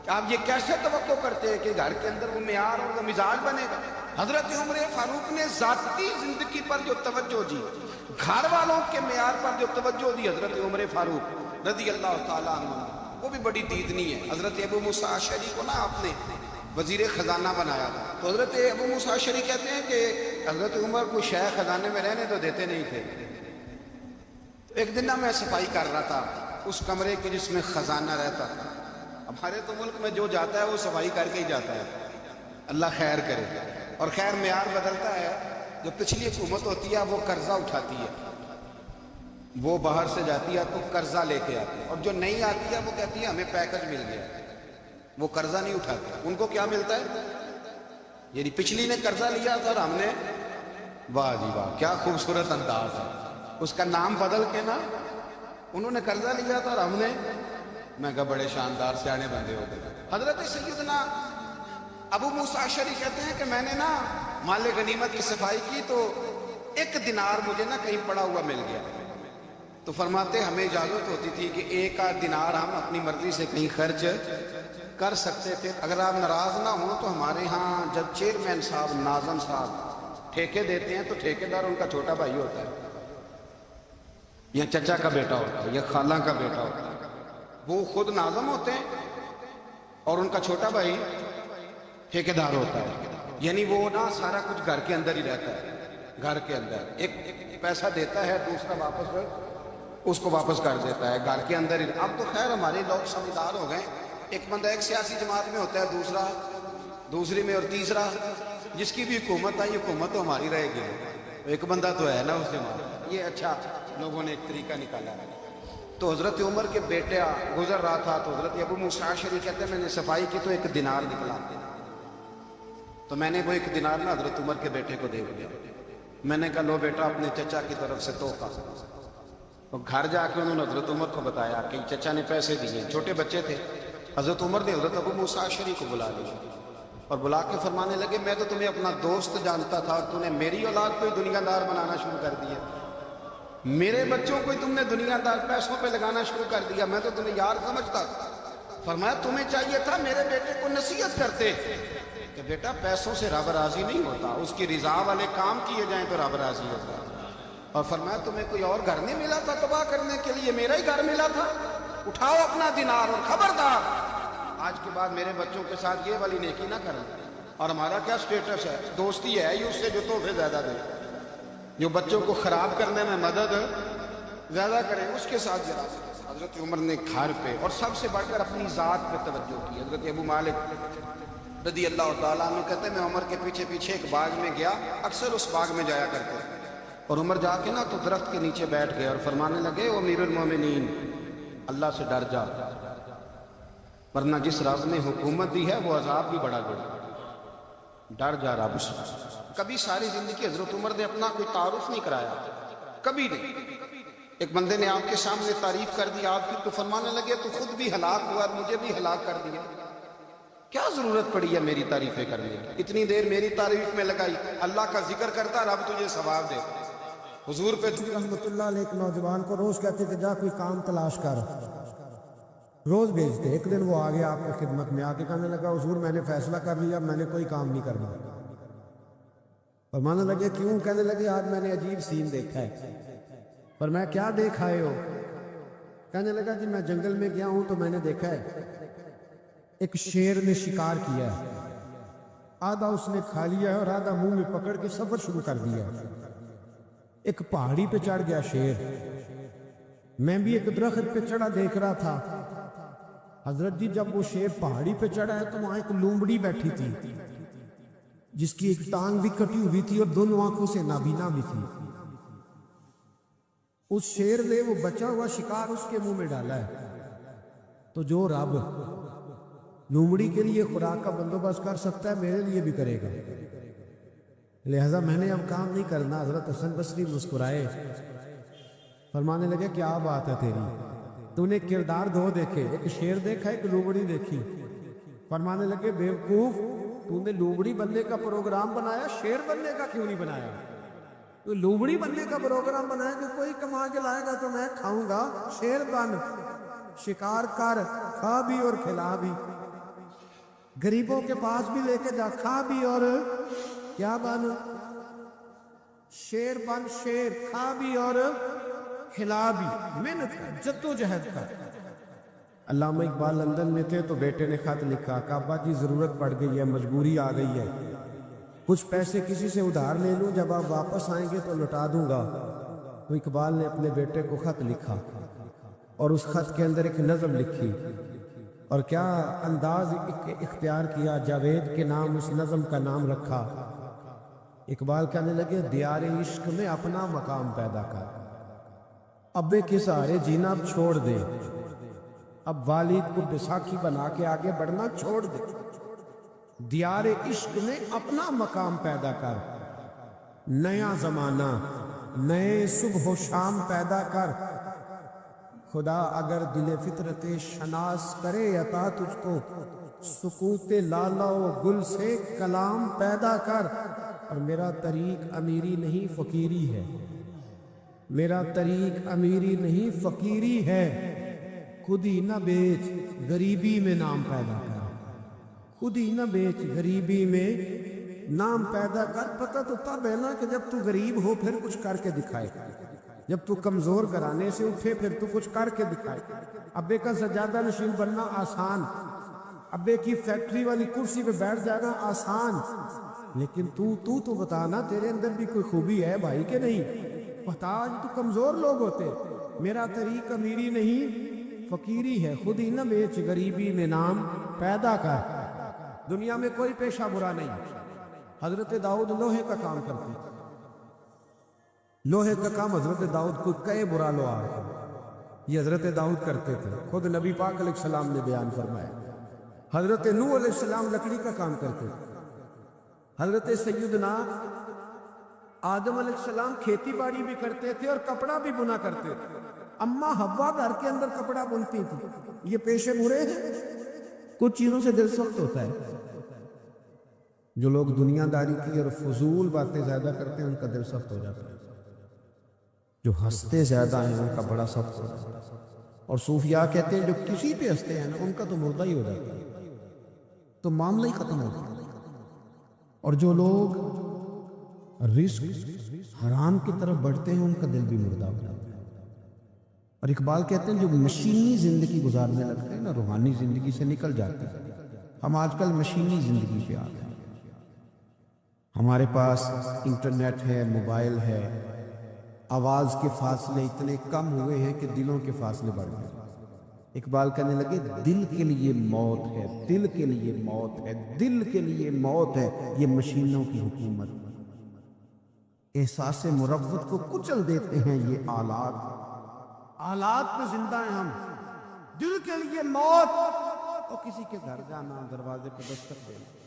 آپ یہ کیسے توقع کرتے ہیں کہ گھر کے اندر وہ معیار اور وہ مزاج بنے گا؟ حضرت عمر فاروق نے ذاتی زندگی پر جو توجہ دی، گھر والوں کے معیار پر جو توجہ دی حضرت عمر فاروق رضی اللہ تعالیٰ عنہ، وہ بھی بڑی دیدنی ہے. حضرت ابو موسیٰ اشعری کو نا آپ نے وزیر خزانہ بنایا تھا. تو حضرت ابو موسیٰ اشعری کہتے ہیں کہ حضرت عمر کو شیخ خزانے میں رہنے تو دیتے نہیں تھے. ایک دن میں صفائی کر رہا تھا اس کمرے کی جس میں خزانہ رہتا تھا. ہمارے تو ملک میں جو جاتا ہے وہ صفائی کر کے ہی جاتا ہے، اللہ خیر کرے. اور خیر معیار بدلتا ہے. جو پچھلی حکومت ہوتی ہے وہ قرضہ اٹھاتی ہے، وہ باہر سے جاتی ہے تو قرضہ لے کے آتی ہے، اور جو نہیں آتی ہے وہ کہتی ہے ہمیں پیکج مل گیا. وہ قرضہ نہیں اٹھاتی. ان کو کیا ملتا ہے؟ یعنی پچھلی نے قرضہ لیا تھا اور ہم نے، واہ جی واہ کیا خوبصورت انداز ہے. اس کا نام بدل کے نا انہوں نے قرضہ لیا تھا اور ہم نے، میں کہا بڑے شاندار سیانے بندے ہو گئے. حضرت سیدنا ابو موسیٰ اشعری کہتے ہیں کہ میں نے نا مال غنیمت کی صفائی کی تو 1 دینار مجھے نا کہیں پڑا ہوا مل گیا. تو فرماتے ہمیں اجازت ہوتی تھی کہ 1 آدھ دینار ہم اپنی مرضی سے کہیں خرچ کر سکتے تھے. اگر آپ ناراض نہ ہوں تو ہمارے ہاں جب چیئرمین صاحب ناظم صاحب ٹھیکے دیتے ہیں تو ٹھیکیدار ان کا چھوٹا بھائی ہوتا ہے یا چچا کا بیٹا ہوتا ہے یا خالہ کا بیٹا ہوتا ہے. وہ خود ناظم ہوتے ہیں اور ان کا چھوٹا بھائی ٹھیکیدار ہوتا ہے. یعنی وہ نا سارا کچھ گھر کے اندر ہی رہتا ہے. گھر کے اندر ایک پیسہ دیتا ہے دوسرا واپس اس کو واپس کر دیتا ہے گھر کے اندر ہی. اب تو خیر ہمارے لوگ سمجھدار ہو گئے. ایک بندہ ایک سیاسی جماعت میں ہوتا ہے، دوسرا دوسری میں، اور تیسرا جس کی بھی حکومت آئی حکومت تو ہماری رہے گی. ایک بندہ تو ہے نا اس جماعت. یہ اچھا لوگوں نے ایک طریقہ نکالا ہے. تو حضرت عمر کے بیٹا گزر رہا تھا تو حضرت ابو موسیٰ اشعری کہتے ہیں میں نے صفائی کی تو 1 دینار نکلا. تو میں نے وہ 1 دینار نا حضرت عمر کے بیٹے کو دے دیا. میں نے کہا لو بیٹا اپنے چچا کی طرف سے تحفہ. تو گھر جا کے انہوں نے حضرت عمر کو بتایا کہ چچا نے پیسے دیے. چھوٹے بچے تھے. حضرت عمر نے حضرت ابو موسیٰ اشعری کو بلا لیا اور بلا کے فرمانے لگے میں تو تمہیں اپنا دوست جانتا تھا، تو نے میری اولاد کو ہی دنیا دار بنانا شروع کر دیا. میرے بچوں کو ہی تم نے دنیا دار پیسوں پہ لگانا شروع کر دیا. میں تو تمہیں یار سمجھتا تھا. فرمایا تمہیں چاہیے تھا میرے بیٹے کو نصیحت کرتے کہ بیٹا پیسوں سے رب راضی نہیں ہوتا، اس کی رضا والے کام کیے جائیں تو رب راضی ہوتا. اور فرمایا تمہیں کوئی اور گھر نہیں ملا تھا تباہ کرنے کے لیے، میرا ہی گھر ملا تھا. اٹھاؤ اپنا دینار اور خبردار آج کے بعد میرے بچوں کے ساتھ یہ والی نیکی نہ کریں. اور ہمارا کیا سٹیٹس ہے؟ دوستی ہے ہی اس سے جو تحفے زیادہ دیں، جو بچوں کو خراب کرنے میں مدد زیادہ کریں اس کے ساتھ ذرا. حضرت عمر نے گھر پہ اور سب سے بڑھ کر اپنی ذات پہ توجہ کی. حضرت ابو مالک رضی اللہ تعالیٰ عنہ کہتے ہیں میں عمر کے پیچھے پیچھے ایک باغ میں گیا، اکثر اس باغ میں جایا کرتے اور عمر جا کے نا تو درخت کے نیچے بیٹھ گئے اور فرمانے لگے او امیر المومنین اللہ سے ڈر جا، ورنہ جس رب نے حکومت دی ہے وہ عذاب بھی بڑا دے. ڈر جا رب سے. کبھی ساری زندگی حضرت عمر نے اپنا کوئی تعارف نہیں کرایا، کبھی نہیں. ایک بندے نے آپ کے سامنے تعریف کر دی آپ کی تو فرمانے لگے تو خود بھی ہلاک ہوا اور مجھے بھی ہلاک کر دیا. کیا ضرورت پڑی ہے میری تعریفیں کرنے کی؟ اتنی دیر میری تعریف میں لگائی. اللہ کا ذکر کرتا رب تجھے ثواب دے. حضور پہ رحمت اللہ علیہ ایک نوجوان کو روز کہتے کہ جا کوئی کام تلاش کر، روز بھیجتے. ایک دن وہ آ گیا آپ کی خدمت میں، آ کے کہنے لگا حضور میں نے فیصلہ کر لیا میں نے کوئی کام نہیں کرنا. فرمانے لگے کیوں؟ کہنے لگے آج میں نے عجیب سین دیکھا ہے. پر میں کیا دیکھ آئے ہو؟ کہنے لگا جی میں جنگل میں گیا ہوں تو میں نے دیکھا ہے ایک شیر نے شکار کیا ہے، آدھا اس نے کھا لیا ہے اور آدھا منہ میں پکڑ کے سفر شروع کر دیا. ایک پہاڑی پہ چڑھ گیا شیر، میں بھی ایک درخت پہ چڑھا دیکھ رہا تھا. حضرت جی جب وہ شیر پہاڑی پہ چڑھا ہے تو وہاں ایک لومڑی بیٹھی تھی جس کی ایک ٹانگ بھی کٹی ہوئی تھی اور دونوں آنکھوں سے نابینا بھی تھی. اس شیر نے وہ بچا ہوا شکار اس کے منہ میں ڈالا ہے. تو جو رب لومڑی کے لیے خوراک کا بندوبست کر سکتا ہے میرے لیے بھی کرے گا. لہذا میں نے اب کام نہیں کرنا. حضرت حسن بصری مسکرائے، فرمانے لگے کیا بات ہے تیری، تو نے کردار دو دیکھے، ایک شیر دیکھا ایک لومڑی دیکھی. فرمانے لگے بیوقوف تو نے لوبڑی بننے کا پروگرام بنایا، شیر بننے کا کیوں نہیں بنایا؟ تو لوبڑی بننے کا پروگرام بنایا کہ کوئی کما کے لائے گا تو میں کھاؤں گا، شیر بن، شکار کر، کھا بھی اور کھلا بھی، غریبوں کے پاس بھی لے کے جا، کھا بھی اور کیا بن، شیر بن، شیر کھا بھی اور کھلا بھی، محنت کر، جدوجہد کر۔ علامہ اقبال لندن میں تھے تو بیٹے نے خط لکھا کہ ابا جی ضرورت پڑ گئی ہے، مجبوری آ گئی ہے، کچھ پیسے کسی سے ادھار لے لوں، جب آپ واپس آئیں گے تو لوٹا دوں گا۔ تو اقبال نے اپنے بیٹے کو خط لکھا اور اس خط کے اندر ایک نظم لکھی، اور کیا انداز اختیار کیا، جاوید کے نام اس نظم کا نام رکھا۔ اقبال کہنے لگے دیار عشق میں اپنا مقام پیدا کر، ابے کے سہارے جینا اب چھوڑ دے، اب والد کو بیساکھی بنا کے آگے بڑھنا چھوڑ دے، دیار عشق میں اپنا مقام پیدا کر، نیا زمانہ نئے صبح و شام پیدا کر، خدا اگر دل فطرت شناس کرے عطا تجھ کو، سکوت لالا و گل سے کلام پیدا کر۔ اور میرا طریق امیری نہیں فقیری ہے، میرا طریق امیری نہیں فقیری ہے، خود ہی نہ بیچ غریبی میں نام پیدا کر، خود ہی نہ بیچ غریبی میں نام پیدا کر۔ پتہ تو تب ہے نا کہ جب تو غریب ہو پھر کچھ کر کے دکھائے، جب تو کمزور گھرانے سے اٹھے پھر تو کچھ کر کے دکھائے۔ ابے کا سجادہ نشین بننا آسان، ابے کی فیکٹری والی کرسی پہ بیٹھ جانا آسان، لیکن تو بتانا تیرے اندر بھی کوئی خوبی ہے بھائی کہ نہیں؟ بتا، آج تو کمزور لوگ ہوتے۔ میرا طریق امیری نہیں فقیری ہے، خود ہی نہ بیچ غریبی میں نام پیدا کر۔ دنیا میں کوئی پیشہ برا نہیں۔ حضرت داؤد لوہے کا کام کرتے تھے، لوہے کا کام حضرت داؤد کو کئے برا لوہار ہے، یہ حضرت داؤد کرتے تھے، خود نبی پاک علیہ السلام نے بیان فرمایا۔ حضرت نوح علیہ السلام لکڑی کا کام کرتے تھے، حضرت سیدنا آدم علیہ السلام کھیتی باڑی بھی کرتے تھے اور کپڑا بھی بنا کرتے تھے، اماں حوا گھر کے اندر کپڑا بنتی تھی۔ یہ پیشے برے ہیں؟ کچھ چیزوں سے دل سخت ہوتا ہے۔ جو لوگ دنیا داری کی اور فضول باتیں زیادہ کرتے ہیں ان کا دل سخت ہو جاتا ہے، جو ہنستے زیادہ ہیں ان کا بڑا سخت ہو جاتا ہے، اور صوفیاء کہتے ہیں جو کسی پہ ہنستے ہیں نا ان کا تو مردہ ہی ہو جاتا ہے، تو معاملہ ہی ختم ہو جاتا ہے۔ اور جو لوگ رزق حرام کی طرف بڑھتے ہیں ان کا دل بھی مردہ ہو جاتا ہے۔ اور اقبال کہتے ہیں جو مشینی زندگی گزارنے لگتے ہیں نا روحانی زندگی سے نکل جاتے ہیں۔ ہم آج کل مشینی زندگی پہ آ گئے ہیں، ہمارے پاس انٹرنیٹ ہے، موبائل ہے، آواز کے فاصلے اتنے کم ہوئے ہیں کہ دلوں کے فاصلے بڑھ گئے۔ اقبال کہنے لگے دل کے لیے موت ہے، دل کے لیے موت ہے، دل کے لیے موت ہے، یہ مشینوں کی حکومت۔ احساس مروت کو کچل دیتے ہیں یہ آلات، آلات پہ زندہ ہیں ہم۔ دل کے لیے موت، اور کسی کے گھر جانا، دروازے پہ دستک دینا،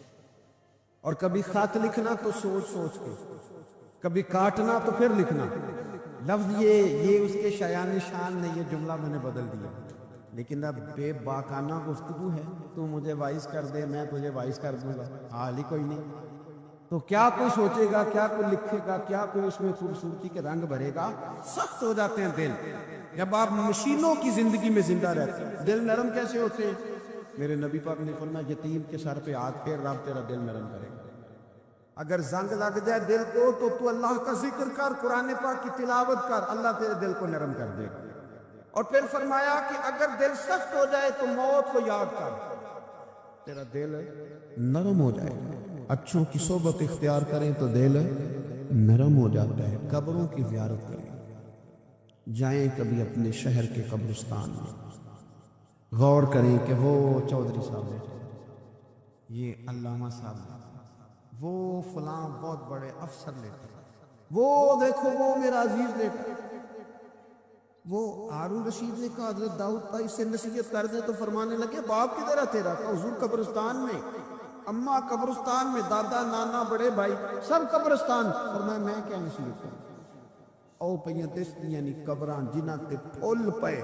اور کبھی خط لکھنا تو سوچ سوچ کے، کبھی کاٹنا تو پھر لکھنا۔ لفظ یہ اس کے شایان شان نے یہ جملہ میں نے بدل دیا، لیکن اب بے باکانہ گفتگو ہے، تو مجھے وائس کر دے میں تجھے وائس کر دوں گا، حال ہی کوئی نہیں۔ تو کیا کوئی سوچے گا، کیا کوئی لکھے گا، کیا کوئی اس میں خوبصورتی کے رنگ بھرے گا؟ سخت ہو جاتے ہیں دل جب آپ مشینوں کی زندگی میں زندہ رہتے ہیں۔ دل نرم کیسے ہوتے ہیں؟ میرے نبی پاک نے فرمایا یتیم کے سر پہ ہاتھ پھیر، رب تیرا دل نرم کرے گا۔ اگر زنگ لگ جائے دل کو تو اللہ کا ذکر کر، قرآن پاک کی تلاوت کر، اللہ تیرے دل کو نرم کر دے گا۔ اور پھر فرمایا کہ اگر دل سخت ہو جائے تو موت کو یاد کر، تیرا دل نرم ہو جائے گا۔ اچھوں کی صحبت اختیار کریں تو دل نرم ہو جاتا ہے۔ قبروں کی زیارت کریں، جائیں کبھی اپنے شہر کے قبرستان میں، غور کریں کہ وہ چودھری صاحب بیٹھے، یہ علامہ صاحب بیٹھے، وہ فلاں بہت بڑے افسر لیتے، وہ دیکھو وہ میرا عزیز بیٹا۔ وہ ہارون رشید نے کہا حضرت داؤد بھائی سے نصیحت کر دیں، تو فرمانے لگے باپ کدھر ہے تیرا؟ کہا حضور قبرستان میں، اماں قبرستان میں، دادا نانا بڑے بھائی سب قبرستان۔ فرمایا میں کیا نصیحت کروں؟ او پہ دستی یعنی قبران جنہ تے پھول پے،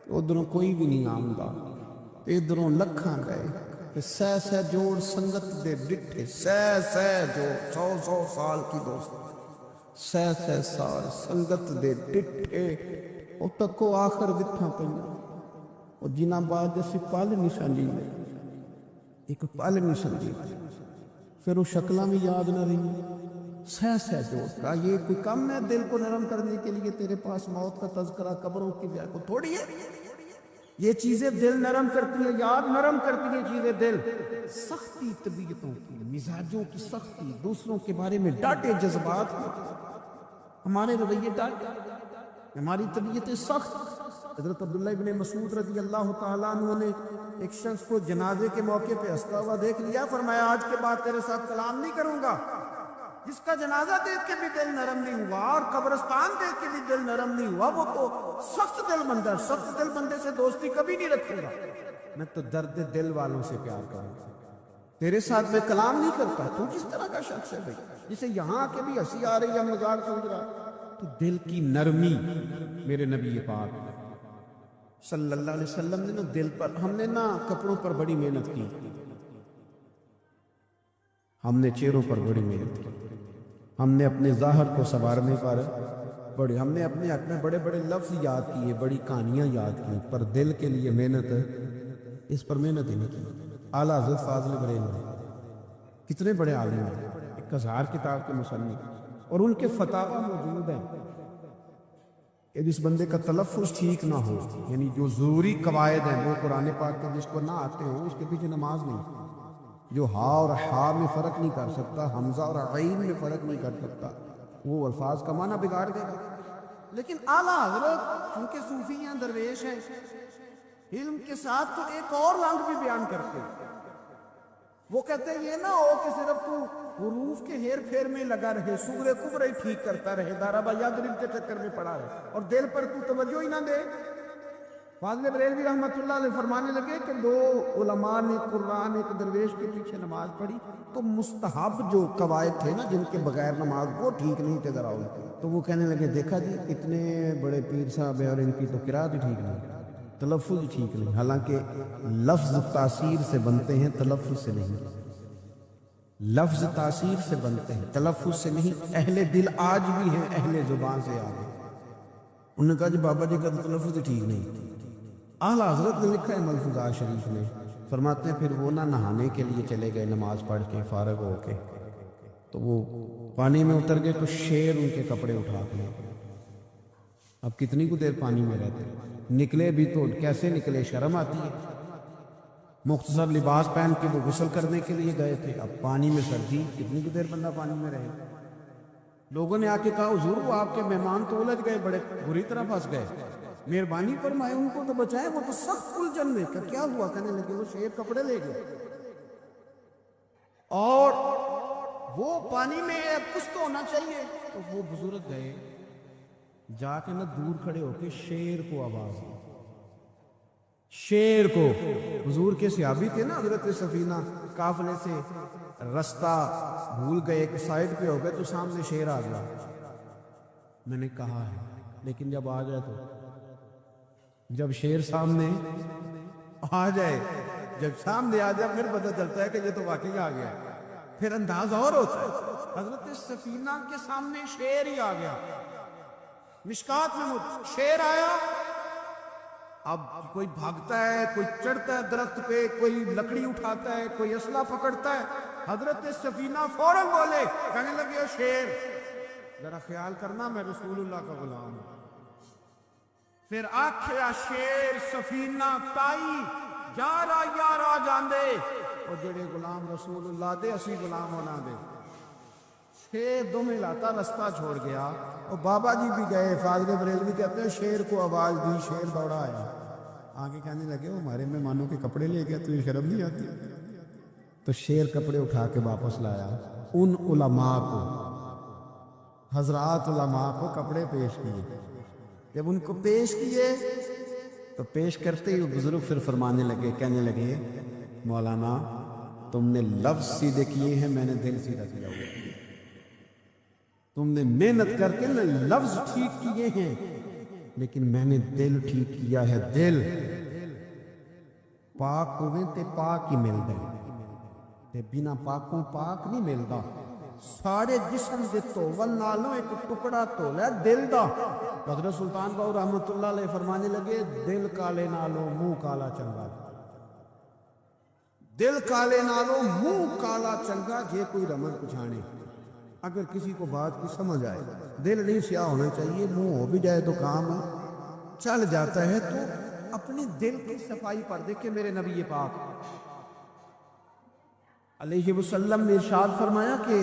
ادھروں کوئی بھی نہیں آؤں گا، ادھروں لکھاں گئے، سہ سہ جوڑ سنگت دے ڈٹھے، سہ سہ جوڑ 100 سال کی دوست، سہ سہ سال سنگت دے ڈٹھے، او تکو آخر وتھاں پئیاں، او جنہاں بعد اسی پالنی سنجیدے، ایک پالنی سنجیدے، پھر وہ شکلاں بھی یاد نہ رہی، سہ سہ جوڑ کا یہ کوئی کم ہے دل کو نرم کرنے کے لیے تیرے پاس موت کا تذکرہ قبروں کی جائے کو تھوڑی ہے، یہ چیزیں دل نرم کرتی ہیں، یاد نرم کرتی ہیں چیزیں دل، سختی طبیعتوں کی، مزاجوں کی سختی، دوسروں کے بارے میں ڈاٹے جذبات، ہمارے رویے ڈاٹے، ہماری طبیعتیں سخت۔ حضرت عبداللہ ابن مسعود رضی اللہ تعالیٰ عنہ نے ایک شخص کو جنازے کے موقع پہ ہنستا ہوا دیکھ لیا، فرمایا آج کے بعد تیرے ساتھ کلام نہیں کروں گا۔ جس کا جنازہ دیکھ کے بھی دل نرم نہیں ہوا اور قبرستان دیکھ کے بھی دل نرم نہیں ہوا، وہ تو سخت دل بندہ، سخت دل بندے سے دوستی کبھی نہیں رکھوں گا، میں تو درد دل والوں سے پیار کروں گا، تیرے ساتھ میں کلام نہیں کرتا۔ تو کس طرح کا شخص ہے بھائی جسے یہاں آ کے بھی ہنسی آ رہی ہے، مذاق سمجھ رہا؟ تو دل کی نرمی، میرے نبی پاک صلی اللہ علیہ وسلم نے نا دل پر، ہم نے نا کپڑوں پر بڑی محنت کی، ہم نے چہروں پر بڑی محنت کی، ہم نے اپنے ظاہر کو سنوارنے پر بڑے، ہم نے اپنے حق میں بڑے بڑے لفظ یاد کیے، بڑی کہانیاں یاد کی، پر دل کے لیے محنت، اس پر محنت ہی نہیں کی۔ اعلیٰ حضرت فاضل بریلوی کتنے بڑے عالم ہیں، 1000 کتاب کے مصنف، اور ان کے فتاوی موجود ہیں کہ جس بندے کا تلفظ ٹھیک نہ ہو، یعنی جو ضروری قواعد ہیں وہ قرآن پاک کے جس کو نہ آتے ہوں اس کے پیچھے نماز نہیں، جو ہا اور ہا میں فرق نہیں کر سکتا، حمزہ اور عین میں فرق نہیں کر سکتا، وہ الفاظ کا معنی بگاڑ دے گا۔ لیکن اعلیٰ حضرت چونکہ صوفی ہیں، درویش ہیں، علم کے ساتھ تو ایک اور رنگ بھی بیان کرتے ہیں، وہ کہتے ہیں یہ نہ ہو کہ صرف تو حروف کے ہیر پھیر میں لگا رہے، سورہ کبرا ہی ٹھیک کرتا رہے، دارابا یادرب کے چکر میں پڑا رہے اور دل پر تو توجہ ہی نہ دے۔ فاضل بریلوی رحمۃ اللہ علیہ فرمانے لگے کہ 2 علماء نے قرآن ایک درویش کے پیچھے نماز پڑھی تو مستحب جو قواعد تھے نا جن کے بغیر نماز وہ ٹھیک نہیں تھے ذرا ان کے، تو وہ کہنے لگے دیکھا جی اتنے بڑے پیر صاحب ہیں اور ان کی تو قرات ہی ٹھیک نہیں، تلفظ ہی ٹھیک نہیں، حالانکہ لفظ تاثیر سے بنتے ہیں تلفظ سے نہیں، لفظ تاثیر سے بنتے ہیں تلفظ سے نہیں۔ اہل دل آج بھی ہیں اہل زبان سے آگے، انہوں نے کہا جی بابا جی کا تلفظ ہی ٹھیک نہیں۔ اعلیٰ حضرت نے لکھا ہے ملفوظات شریف میں، فرماتے ہیں پھر وہ نہ نہانے کے لیے چلے گئے نماز پڑھ کے فارغ ہو کے، تو وہ پانی میں اتر گئے تو شیر ان کے کپڑے اٹھا کے لے گئے۔ اب کتنی کو دیر پانی میں رہتے، نکلے بھی تو کیسے نکلے، شرم آتی ہے، مختصر لباس پہن کے وہ غسل کرنے کے لیے گئے تھے، اب پانی میں سردی، کتنی کو دیر بندہ پانی میں رہے۔ لوگوں نے آ کے کہا حضور وہ آپ کے مہمان تو الجھ گئے، بڑے بری طرح پھنس گئے، مہربانی فرمائے ان کو تو بچائیں، وہ تو سخت الجھن میں۔ کیا ہوا؟ کہنے لگے وہ شیر کپڑے لے گئے اور وہ پانی میں کچھ تو ہونا چاہیے، تو وہ بزرگ گئے جا کے نہ دور کھڑے ہو کے شیر کو آواز دی، شیر کو، حضور کے صحابی تھے نا حضرت سفینہ، قافلے سے رستہ بھول گئے، ایک سائڈ پہ ہو گئے تو سامنے شیر آ گیا۔ میں نے کہا ہے لیکن جب آ جائے تو، جب شیر سامنے آ جائے، جب سامنے آ جائے پھر پتہ چلتا ہے کہ یہ تو واقعی آ گیا، پھر انداز اور ہوتا ہے۔ حضرت سفینہ کے سامنے شیر ہی آ گیا، مشکات میں شیر آیا، اب کوئی بھاگتا ہے، کوئی چڑھتا ہے درخت پہ، کوئی لکڑی اٹھاتا ہے، کوئی اسلحہ پکڑتا ہے۔ حضرت سفینہ فوراً بولے، کہنے لگے او شیر ذرا خیال کرنا میں رسول اللہ کا غلام ہوں۔ پھر آکھیا شیر سفینہ تائی یارا یارا جاندے، اور جڑے غلام رسول اللہ دے اسی غلام ہونا دے۔ شیر دو میں لاتا رستہ چھوڑ گیا، اور بابا جی بھی گئے، فاضل بریلوی کہتے ہیں شیر کو آواز دی، شیر دوڑا آیا، آگے کہنے لگے وہ ہمارے مہمانوں کے کپڑے لے گیا، تجھے شرم نہیں آتی؟ تو شیر کپڑے اٹھا کے واپس لایا، ان علماء کو، حضرات علماء کو کپڑے پیش کیے۔ جب ان کو پیش کیے تو پیش کرتے ہی بزرگ پھر فرمانے لگے، کہنے لگے مولانا تم نے لفظ سیدھے کیے ہیں، میں نے دل سیدھا کیا ہوا، تم نے محنت کر کے لفظ ٹھیک کیے ہیں لیکن میں نے دل ٹھیک کیا ہے۔ دل پاک ہوئے تے پاک ہی ملدا ہے تے بنا پاکوں پاک نہیں ملدا سارے جسم دے دھوون نالوں ایک ٹکڑا دھولا دل دا حضرت سلطان باؤ رحمت اللہ علیہ فرمانے لگے دل کالے نالوں منہ کالا چنگا دل کالے نالوں منہ کالا چنگا جے کوئی رمض پچھانے اگر کسی کو بات کی سمجھ آئے دل نہیں سیاہ ہونا چاہیے منہ ہو بھی جائے تو کام چل جاتا ہے تو اپنے دل کی صفائی پر دیکھیں میرے نبی پاک علیہ وسلم نے ارشاد فرمایا کہ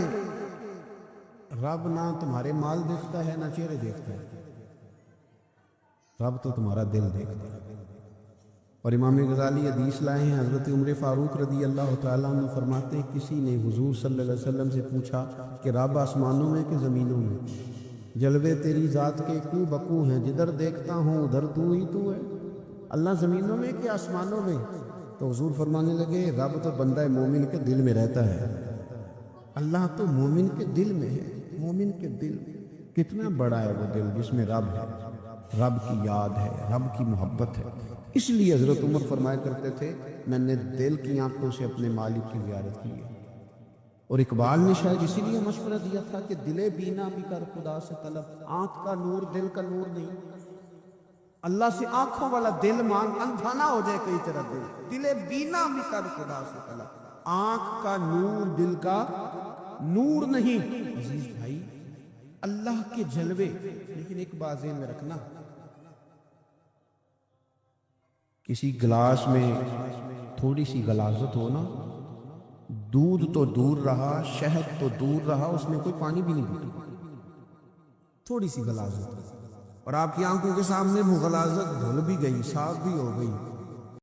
رب نہ تمہارے مال دیکھتا ہے نہ چہرے دیکھتا ہے رب تو تمہارا دل دیکھتا ہے اور امام غزالی حدیث لائے ہیں حضرت عمر فاروق رضی اللہ تعالیٰ عنہ فرماتے ہیں کسی نے حضور صلی اللہ علیہ وسلم سے پوچھا کہ رب آسمانوں میں کہ زمینوں میں جلوے تیری ذات کے کو بکو ہیں جدھر دیکھتا ہوں ادھر تو ہی تو ہے اللہ زمینوں میں کہ آسمانوں میں تو حضور فرمانے لگے رب تو بندہ مومن کے دل میں رہتا ہے اللہ تو مومن کے دل میں ہے مومن کے دل کتنا بڑا ہے وہ دل جس میں رب ہے رب کی یاد ہے رب کی محبت ہے اس لیے حضرت عمر فرمایا کرتے تھے میں نے دل کی آنکھوں سے اپنے مالک کی زیارت کی ہے اور اقبال نے شاید اسی لیے مشورہ دیا تھا کہ دل بینا بھی کر خدا سے طلب آنکھ کا نور دل کا نور نہیں اللہ سے آنکھوں والا دل مانگ اندھا نہ ہو جائے کئی طرح دل بینا بھی کر خدا سے طلب آنکھ کا نور دل کا نور نہیں عزیز بھائی اللہ کے جلوے لیکن ایک بات ذہن میں رکھنا کسی گلاس میں تھوڑی سی غلاظت ہو نا دودھ تو دور رہا شہد تو دور رہا اس میں کوئی پانی بھی نہیں گھٹا تھوڑی سی غلاظت اور آپ کی آنکھوں کے سامنے وہ غلاظت دھل بھی گئی صاف بھی ہو گئی